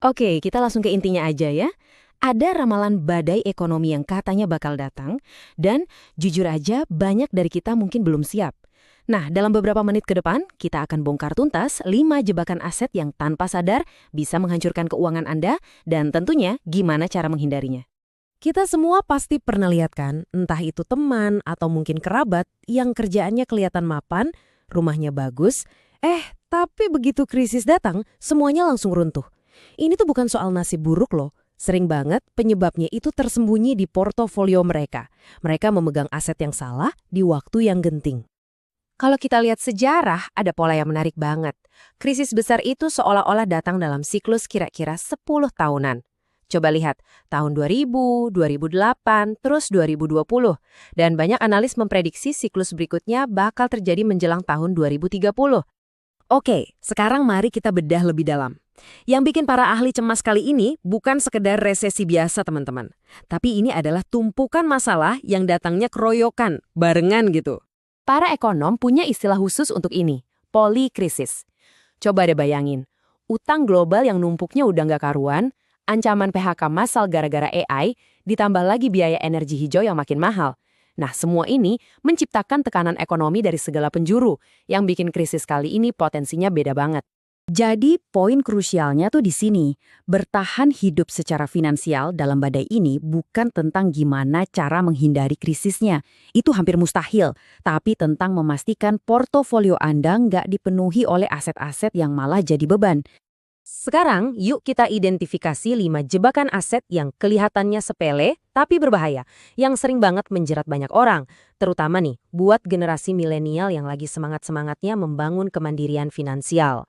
Oke, kita langsung ke intinya aja ya. Ada ramalan badai ekonomi yang katanya bakal datang, dan jujur aja banyak dari kita mungkin belum siap. Nah, dalam beberapa menit ke depan, kita akan bongkar tuntas 5 jebakan aset yang tanpa sadar bisa menghancurkan keuangan Anda, dan tentunya gimana cara menghindarinya. Kita semua pasti pernah lihat kan, entah itu teman atau mungkin kerabat yang kerjaannya kelihatan mapan, rumahnya bagus, tapi begitu krisis datang, semuanya langsung runtuh. Ini tuh bukan soal nasib buruk loh. Sering banget penyebabnya itu tersembunyi di portofolio mereka. Mereka memegang aset yang salah di waktu yang genting. Kalau kita lihat sejarah, ada pola yang menarik banget. Krisis besar itu seolah-olah datang dalam siklus kira-kira 10 tahunan. Coba lihat, tahun 2000, 2008, terus 2020. Dan banyak analis memprediksi siklus berikutnya bakal terjadi menjelang tahun 2030. Oke, sekarang mari kita bedah lebih dalam. Yang bikin para ahli cemas kali ini bukan sekedar resesi biasa teman-teman. Tapi ini adalah tumpukan masalah yang datangnya keroyokan, barengan gitu. Para ekonom punya istilah khusus untuk ini, polikrisis. Coba deh bayangin, utang global yang numpuknya udah nggak karuan, ancaman PHK massal gara-gara AI, ditambah lagi biaya energi hijau yang makin mahal. Nah, semua ini menciptakan tekanan ekonomi dari segala penjuru, yang bikin krisis kali ini potensinya beda banget. Jadi, poin krusialnya tuh di sini. Bertahan hidup secara finansial dalam badai ini bukan tentang gimana cara menghindari krisisnya. Itu hampir mustahil. Tapi tentang memastikan portofolio Anda nggak dipenuhi oleh aset-aset yang malah jadi beban. Sekarang, yuk kita identifikasi 5 jebakan aset yang kelihatannya sepele tapi berbahaya, yang sering banget menjerat banyak orang, terutama nih buat generasi milenial yang lagi semangat-semangatnya membangun kemandirian finansial.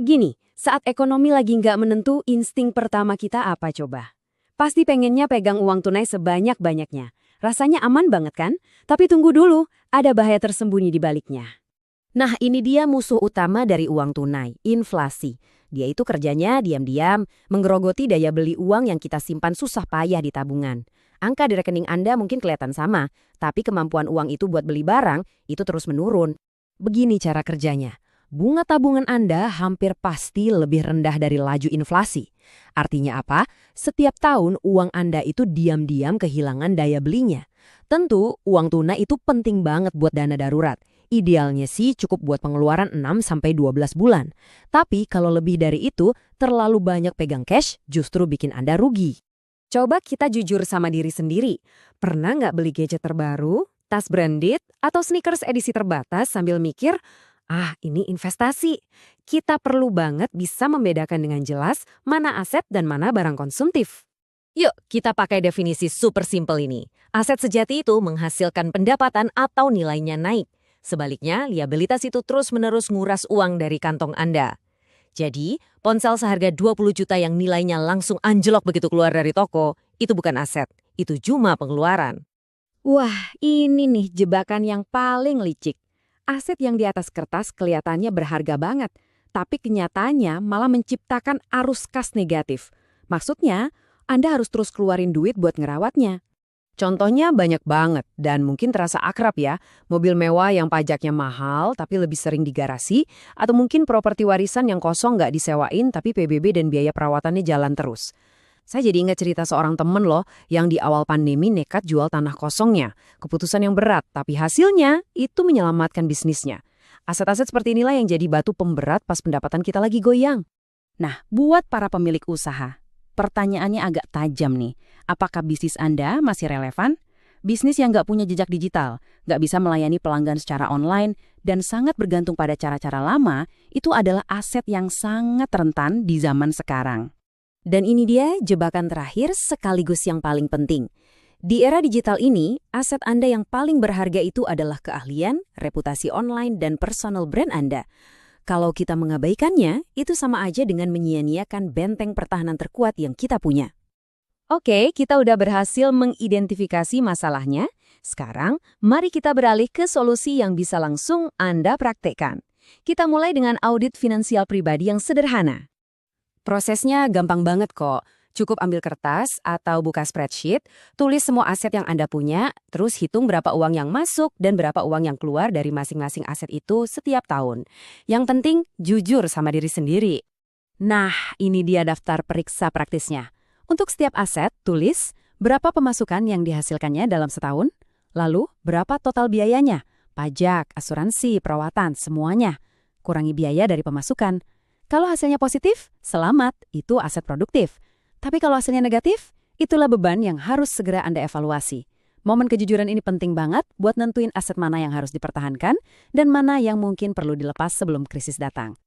Gini, saat ekonomi lagi nggak menentu, insting pertama kita apa coba? Pasti pengennya pegang uang tunai sebanyak-banyaknya. Rasanya aman banget kan? Tapi tunggu dulu, ada bahaya tersembunyi di baliknya. Nah, ini dia musuh utama dari uang tunai, inflasi. Dia itu kerjanya diam-diam, menggerogoti daya beli uang yang kita simpan susah payah di tabungan. Angka di rekening Anda mungkin kelihatan sama, tapi kemampuan uang itu buat beli barang itu terus menurun. Begini cara kerjanya. Bunga tabungan Anda hampir pasti lebih rendah dari laju inflasi. Artinya apa? Setiap tahun uang Anda itu diam-diam kehilangan daya belinya. Tentu, uang tunai itu penting banget buat dana darurat. Idealnya sih cukup buat pengeluaran 6-12 bulan. Tapi kalau lebih dari itu, terlalu banyak pegang cash justru bikin Anda rugi. Coba kita jujur sama diri sendiri. Pernah nggak beli gadget terbaru, tas branded, atau sneakers edisi terbatas sambil mikir, ini investasi. Kita perlu banget bisa membedakan dengan jelas mana aset dan mana barang konsumtif. Yuk, kita pakai definisi super simple ini. Aset sejati itu menghasilkan pendapatan atau nilainya naik. Sebaliknya, liabilitas itu terus-menerus nguras uang dari kantong Anda. Jadi, ponsel seharga 20 juta yang nilainya langsung anjlok begitu keluar dari toko, itu bukan aset, itu cuma pengeluaran. Wah, ini nih jebakan yang paling licik. Aset yang di atas kertas kelihatannya berharga banget, tapi kenyataannya malah menciptakan arus kas negatif. Maksudnya, Anda harus terus keluarin duit buat ngerawatnya. Contohnya banyak banget dan mungkin terasa akrab ya. Mobil mewah yang pajaknya mahal tapi lebih sering di garasi, atau mungkin properti warisan yang kosong nggak disewain tapi PBB dan biaya perawatannya jalan terus. Saya jadi ingat cerita seorang temen loh yang di awal pandemi nekat jual tanah kosongnya. Keputusan yang berat, tapi hasilnya itu menyelamatkan bisnisnya. Aset-aset seperti inilah yang jadi batu pemberat pas pendapatan kita lagi goyang. Nah, buat para pemilik usaha, pertanyaannya agak tajam nih. Apakah bisnis Anda masih relevan? Bisnis yang nggak punya jejak digital, nggak bisa melayani pelanggan secara online, dan sangat bergantung pada cara-cara lama, itu adalah aset yang sangat rentan di zaman sekarang. Dan ini dia jebakan terakhir sekaligus yang paling penting. Di era digital ini, aset Anda yang paling berharga itu adalah keahlian, reputasi online, dan personal brand Anda. Kalau kita mengabaikannya, itu sama aja dengan menyia-nyiakan benteng pertahanan terkuat yang kita punya. Oke, kita udah berhasil mengidentifikasi masalahnya. Sekarang, mari kita beralih ke solusi yang bisa langsung Anda praktekkan. Kita mulai dengan audit finansial pribadi yang sederhana. Prosesnya gampang banget kok. Cukup ambil kertas atau buka spreadsheet, tulis semua aset yang Anda punya, terus hitung berapa uang yang masuk dan berapa uang yang keluar dari masing-masing aset itu setiap tahun. Yang penting, jujur sama diri sendiri. Nah, ini dia daftar periksa praktisnya. Untuk setiap aset, tulis berapa pemasukan yang dihasilkannya dalam setahun, lalu berapa total biayanya, pajak, asuransi, perawatan, semuanya. Kurangi biaya dari pemasukan. Kalau hasilnya positif, selamat, itu aset produktif. Tapi kalau hasilnya negatif, itulah beban yang harus segera Anda evaluasi. Momen kejujuran ini penting banget buat nentuin aset mana yang harus dipertahankan dan mana yang mungkin perlu dilepas sebelum krisis datang.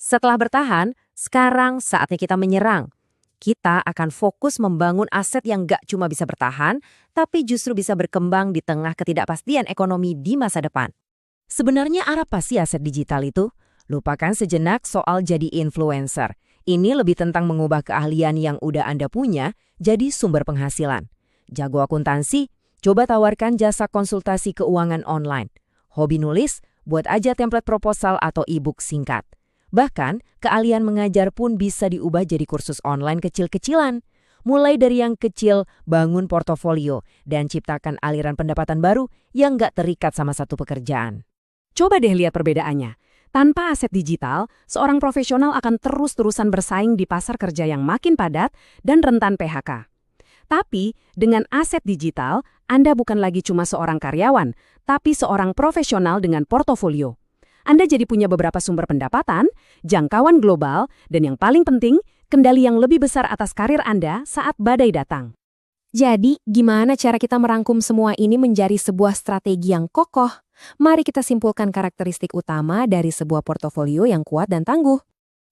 Setelah bertahan, sekarang saatnya kita menyerang. Kita akan fokus membangun aset yang gak cuma bisa bertahan, tapi justru bisa berkembang di tengah ketidakpastian ekonomi di masa depan. Sebenarnya apa sih aset digital itu? Lupakan sejenak soal jadi influencer. Ini lebih tentang mengubah keahlian yang udah Anda punya jadi sumber penghasilan. Jago akuntansi? Coba tawarkan jasa konsultasi keuangan online. Hobi nulis? Buat aja template proposal atau e-book singkat. Bahkan, keahlian mengajar pun bisa diubah jadi kursus online kecil-kecilan. Mulai dari yang kecil, bangun portofolio, dan ciptakan aliran pendapatan baru yang nggak terikat sama satu pekerjaan. Coba deh lihat perbedaannya. Tanpa aset digital, seorang profesional akan terus-terusan bersaing di pasar kerja yang makin padat dan rentan PHK. Tapi, dengan aset digital, Anda bukan lagi cuma seorang karyawan, tapi seorang profesional dengan portofolio. Anda jadi punya beberapa sumber pendapatan, jangkauan global, dan yang paling penting, kendali yang lebih besar atas karir Anda saat badai datang. Jadi, gimana cara kita merangkum semua ini menjadi sebuah strategi yang kokoh? Mari kita simpulkan karakteristik utama dari sebuah portofolio yang kuat dan tangguh.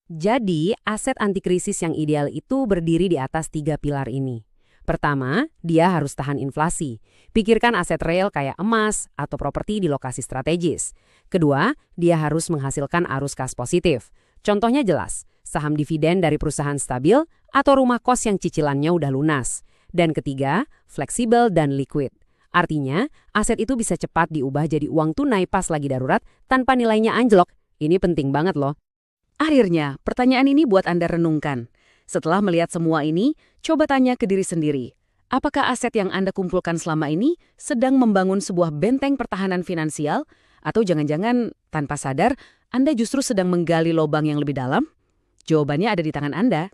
Jadi, aset anti krisis yang ideal itu berdiri di atas 3 pilar ini. Pertama, dia harus tahan inflasi. Pikirkan aset real kayak emas atau properti di lokasi strategis. Kedua, dia harus menghasilkan arus kas positif. Contohnya jelas, saham dividen dari perusahaan stabil atau rumah kos yang cicilannya udah lunas. Dan ketiga, fleksibel dan liquid. Artinya, aset itu bisa cepat diubah jadi uang tunai pas lagi darurat tanpa nilainya anjlok. Ini penting banget loh. Akhirnya, pertanyaan ini buat Anda renungkan. Setelah melihat semua ini, coba tanya ke diri sendiri. Apakah aset yang Anda kumpulkan selama ini sedang membangun sebuah benteng pertahanan finansial? Atau jangan-jangan tanpa sadar, Anda justru sedang menggali lubang yang lebih dalam? Jawabannya ada di tangan Anda.